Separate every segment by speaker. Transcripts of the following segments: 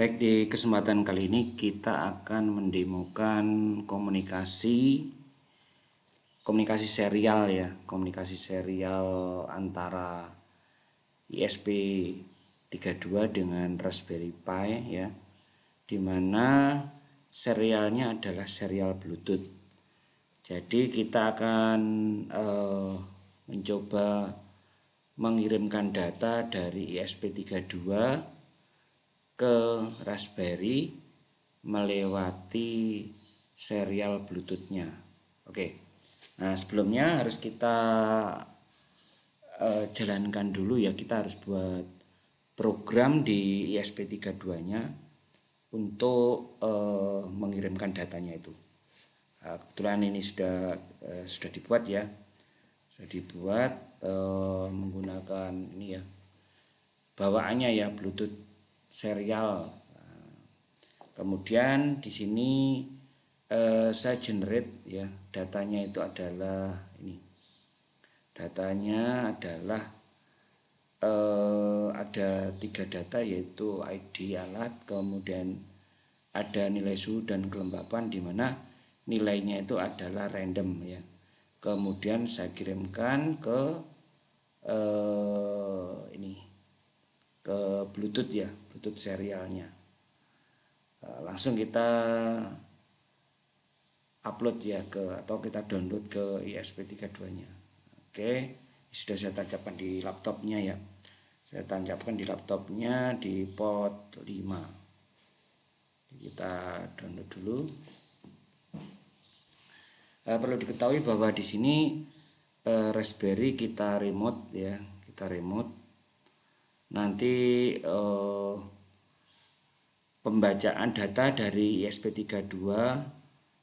Speaker 1: Baik, di kesempatan kali ini kita akan mendemokan komunikasi serial ya, komunikasi serial antara ISP32 dengan Raspberry Pi ya, dimana serialnya adalah serial Bluetooth. Jadi kita akan mencoba mengirimkan data dari ISP32 ke Raspberry melewati serial Bluetooth-nya. Oke. Nah, sebelumnya harus kita jalankan dulu ya. Kita harus buat program di ISP32-nya untuk mengirimkan datanya itu. Kebetulan ini sudah dibuat ya. Sudah dibuat menggunakan ini ya. Bawaannya ya Bluetooth serial. Kemudian di sini saya generate ya, datanya itu adalah ini. Datanya adalah ada 3 data, yaitu ID alat, kemudian ada nilai suhu dan kelembapan, di mana nilainya itu adalah random ya. Kemudian saya kirimkan ke ke Bluetooth ya, Bluetooth serialnya. Langsung kita upload ya atau kita download ke ISP32-nya. Oke, sudah saya tancapkan di laptopnya ya. Saya tancapkan di laptopnya di port 5. Kita download dulu. Perlu diketahui bahwa di sini Raspberry kita remote ya, kita remote. Nanti pembacaan data dari ISP32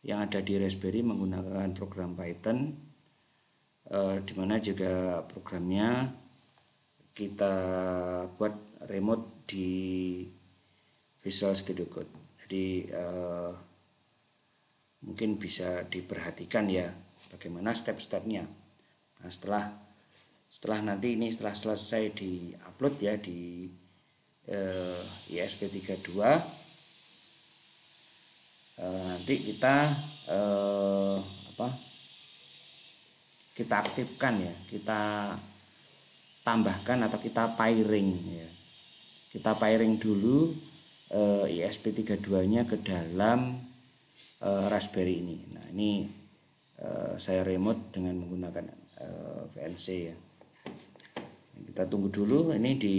Speaker 1: yang ada di Raspberry menggunakan program Python, di mana juga programnya kita buat remote di Visual Studio Code. Jadi mungkin bisa diperhatikan ya bagaimana step-stepnya. Nah, setelah nanti ini setelah selesai di upload ya di ISP32, nanti kita kita aktifkan ya, kita tambahkan atau kita pairing ya. Kita pairing dulu ISP32-nya ke dalam Raspberry ini. Nah, ini saya remote dengan menggunakan VNC ya. Kita tunggu dulu ini di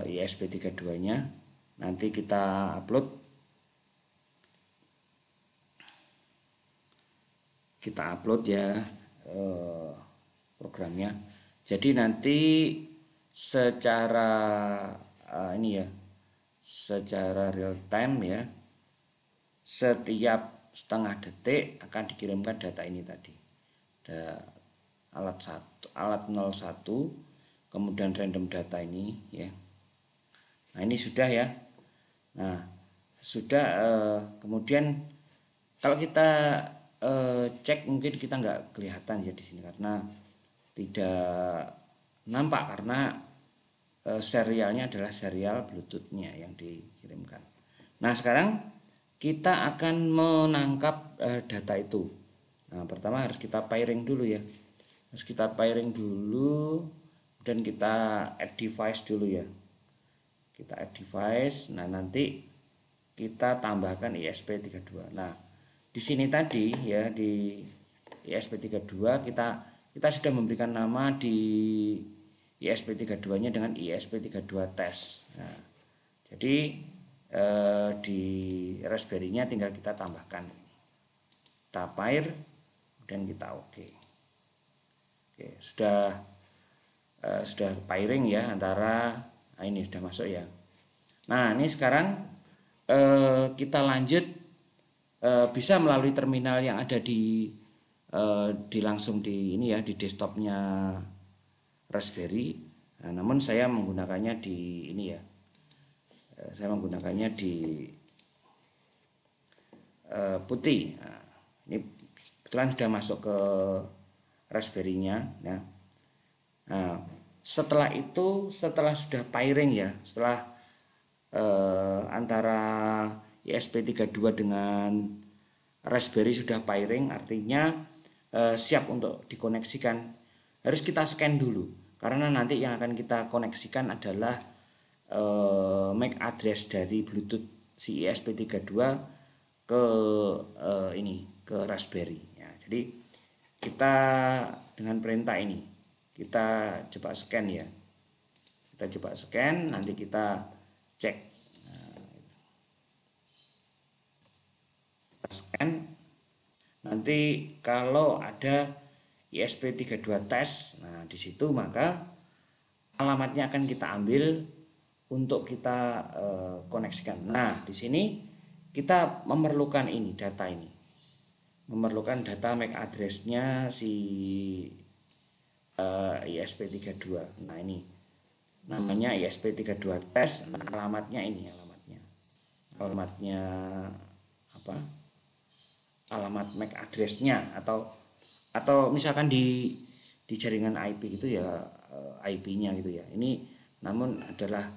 Speaker 1: ISP32-nya. Nanti kita upload. Kita upload ya programnya. Jadi nanti secara ini ya, secara real time ya, setiap setengah detik akan dikirimkan data ini tadi. Ada alat 01, kemudian random data ini ya. Nah, ini sudah ya. Nah, sudah kemudian kalau kita cek, mungkin kita nggak kelihatan ya di sini karena tidak nampak, karena serialnya adalah serial Bluetooth-nya yang dikirimkan. Nah, sekarang kita akan menangkap data itu. Nah, pertama harus kita pairing dulu ya. Harus kita pairing dulu, dan kita add device dulu ya. Kita add device. Nah, nanti kita tambahkan ISP32. Nah, di sini tadi ya, di ISP32 kita sudah memberikan nama di ISP32-nya dengan ISP32 test. Nah, jadi di Raspberry-nya tinggal kita tambahkan, kita pair dan kita oke. Oke, sudah pairing ya antara, nah ini sudah masuk ya. Nah, ini sekarang kita lanjut, bisa melalui terminal yang ada di langsung di ini ya, di desktopnya Raspberry. Nah, namun saya menggunakannya di ini ya, saya menggunakannya di putih. Nah, ini kebetulan sudah masuk ke Raspberry-nya ya. Nah, setelah itu, setelah sudah pairing ya, setelah antara ESP32 dengan Raspberry sudah pairing, artinya siap untuk dikoneksikan. Harus kita scan dulu, karena nanti yang akan kita koneksikan adalah MAC address dari Bluetooth si ESP32 ke ke Raspberry ya. Jadi kita dengan perintah ini kita coba scan ya, kita coba scan, nanti kita cek. Kita scan, nanti kalau ada ESP32 test, nah di situ maka alamatnya akan kita ambil untuk kita koneksikan. Nah di sini kita memerlukan ini, data ini, memerlukan data MAC address-nya si ESP32. Nah ini namanya ESP32 test. Nah, alamatnya ini, alamatnya apa? Alamat MAC address-nya atau misalkan di jaringan IP gitu ya, IP-nya gitu ya. Ini namun adalah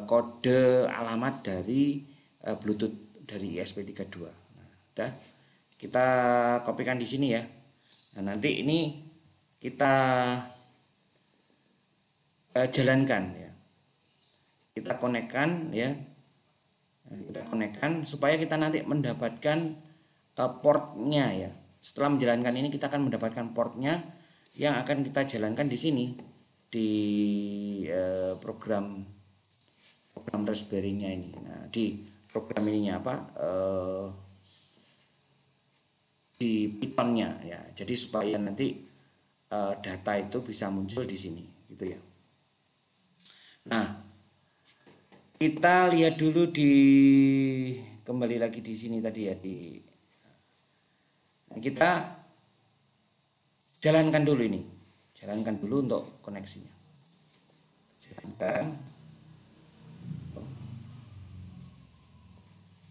Speaker 1: kode alamat dari Bluetooth dari ESP32. Nah, udah kita kopikan di sini ya. Nah, nanti ini kita jalankan ya. Kita konekkan ya. Kita konekkan supaya kita nanti mendapatkan portnya ya. Setelah menjalankan ini kita akan mendapatkan portnya yang akan kita jalankan di sini di program Raspberry-nya ini. Nah, di program ininya apa? Di Python-nya ya. Jadi supaya nanti data itu bisa muncul di sini gitu ya. Nah, kita lihat dulu kembali lagi di sini tadi ya, kita jalankan dulu ini. Jalankan dulu untuk koneksinya. Jalankan.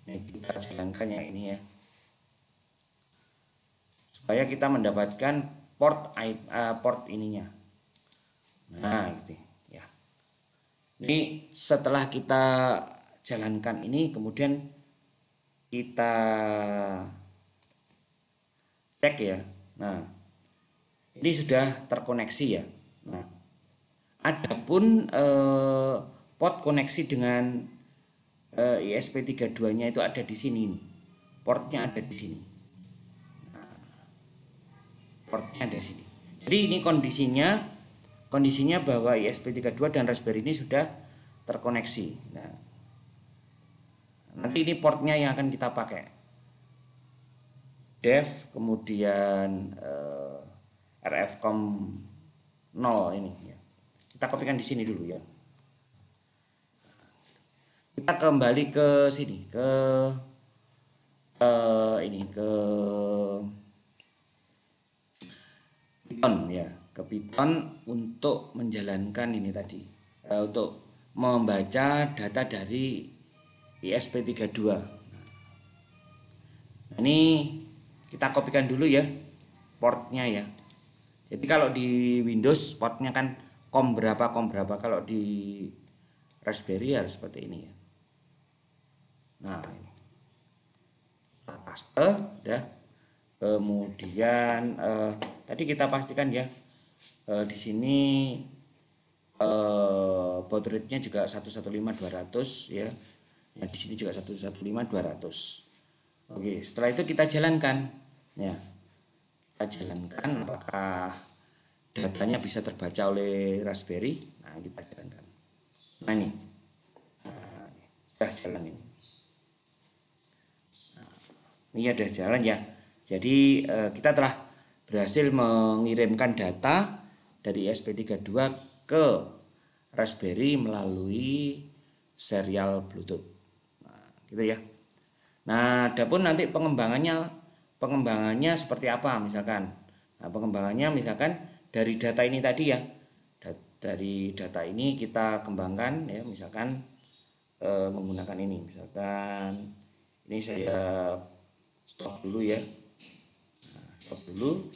Speaker 1: Ini kita jalankan yang ini ya. Supaya kita mendapatkan port ininya. Nah, gitu ya. Ini setelah kita jalankan ini, kemudian kita cek ya. Nah, ini sudah terkoneksi ya. Nah, adapun port koneksi dengan ESP32-nya itu ada di sini nih. Portnya ada di sini. Nah, portnya ada di sini. Jadi ini kondisinya bahwa ESP32 dan Raspberry ini sudah terkoneksi. Nah, nanti ini portnya yang akan kita pakai. Dev, kemudian RFCOM 0 ini ya. Kita kopikan di sini dulu ya. Kita kembali ke sini, ke Python ya, ke Python untuk menjalankan ini tadi, untuk membaca data dari ESP32. Nah, ini kita kopikan dulu ya portnya ya. Jadi kalau di Windows portnya kan COM berapa, kalau di Raspberry harus seperti ini ya. Nah ini paste dah. Kemudian tadi kita pastikan ya, di sini baud rate-nya juga 115.200 ya. Nah, di sini juga 115.200. Oke, setelah itu kita jalankan ya. Kita jalankan apakah datanya bisa terbaca oleh Raspberry. Nah, kita jalankan. Nah, ini. Nah, sudah jalan ini. Nah, ini ada jalan ya. Jadi kita telah berhasil mengirimkan data dari ESP32 ke Raspberry melalui serial Bluetooth. Nah, gitu ya. Nah, adapun nanti pengembangannya seperti apa misalkan. Nah, pengembangannya misalkan dari data ini tadi ya. Dari data ini kita kembangkan ya, misalkan menggunakan ini. Misalkan ini saya stop dulu ya. Nah, stop dulu.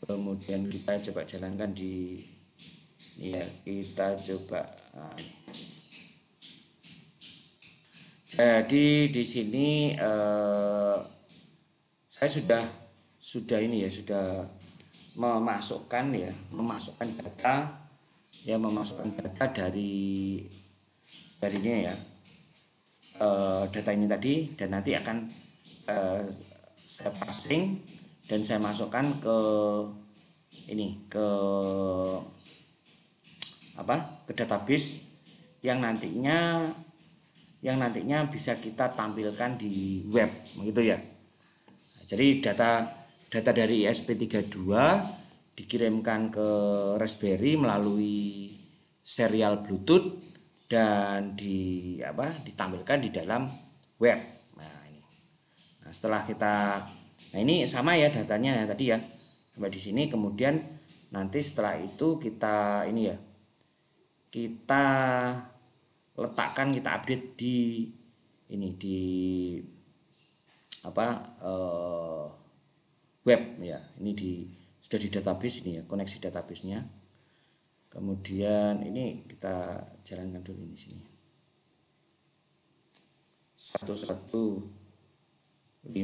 Speaker 1: Kemudian kita coba jalankan di ini ya, kita coba Jadi di sini saya sudah ini ya, sudah memasukkan data darinya ya, data ini tadi, dan nanti akan saya parsing dan saya masukkan ke ini, ke database yang nantinya bisa kita tampilkan di web, begitu ya. Jadi data dari ESP32 dikirimkan ke Raspberry melalui serial Bluetooth dan ditampilkan di dalam web. Setelah kita, ini sama ya datanya ya tadi ya, sampai di sini. Kemudian nanti setelah itu kita letakkan, kita update di web ya. Ini sudah di database ini ya, koneksi databasenya. Kemudian ini kita jalankan dulu di sini. 115.200.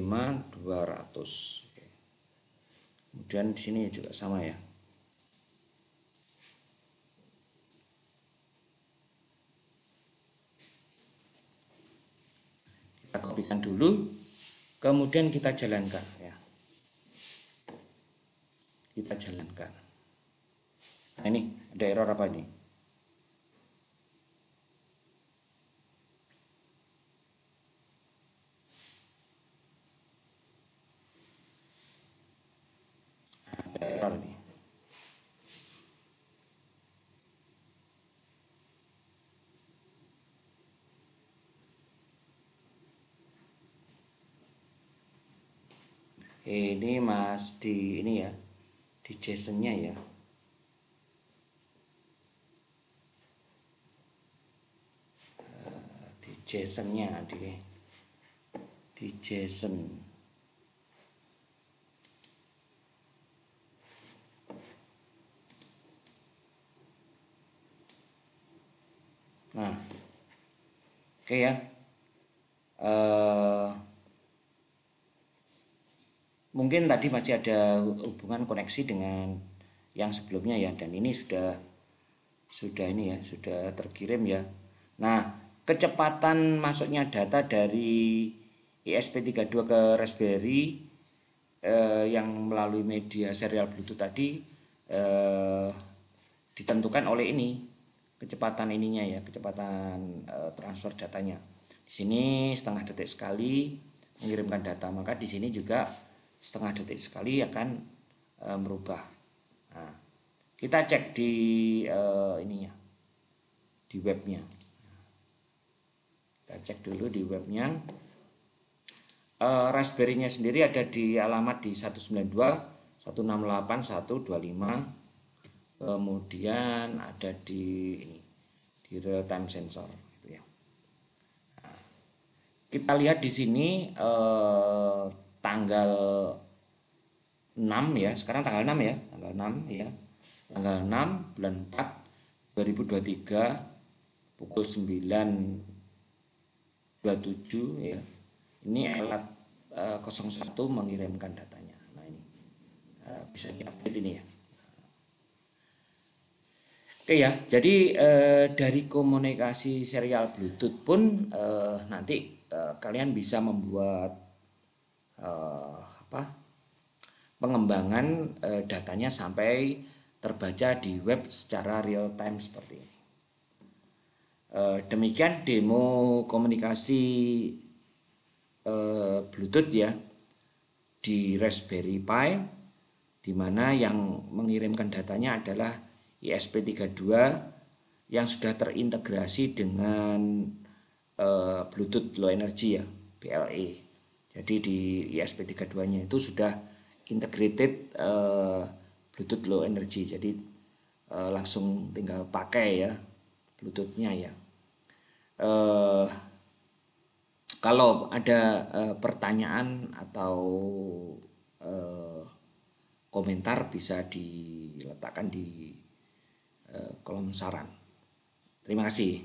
Speaker 1: Kemudian di sini juga sama ya. Kita kopikan dulu, kemudian kita jalankan ya. Kita jalankan. Nah, ini ada error apa ini? Ada error ini. Ini Mas di ini ya, di JSON-nya ya. Di JSON-nya di JSON. Nah, oke ya. Mungkin tadi masih ada hubungan koneksi dengan yang sebelumnya ya, dan ini sudah ini ya, sudah terkirim ya. Nah, kecepatan masuknya data dari ESP32 ke Raspberry yang melalui media serial Bluetooth tadi ditentukan oleh ini, kecepatan ininya ya, kecepatan transfer datanya. Di sini setengah detik sekali mengirimkan data, maka di sini juga setengah detik sekali akan merubah. Nah, kita cek di ininya, di webnya. Kita cek dulu di webnya. Raspberry-nya sendiri ada di alamat di 192.168.125. Kemudian ada di real time sensor gitu ya. Nah, kita lihat di sini tanggal 6 ya, sekarang tanggal 6 ya, tanggal 6 ya. Tanggal 6 bulan 4 2023 pukul 9.27 ya. Ini alat 01 mengirimkan datanya. Nah, ini bisa diupdate ini ya. Oke ya, jadi dari komunikasi serial Bluetooth pun nanti kalian bisa membuat pengembangan datanya sampai terbaca di web secara real time seperti ini. Demikian demo komunikasi Bluetooth ya di Raspberry Pi, di mana yang mengirimkan datanya adalah ESP32 yang sudah terintegrasi dengan Bluetooth Low Energy ya, BLE. Jadi di ESP32-nya itu sudah integrated Bluetooth Low Energy. Jadi langsung tinggal pakai ya Bluetooth-nya ya. Kalau ada pertanyaan atau komentar bisa diletakkan di kolom saran. Terima kasih.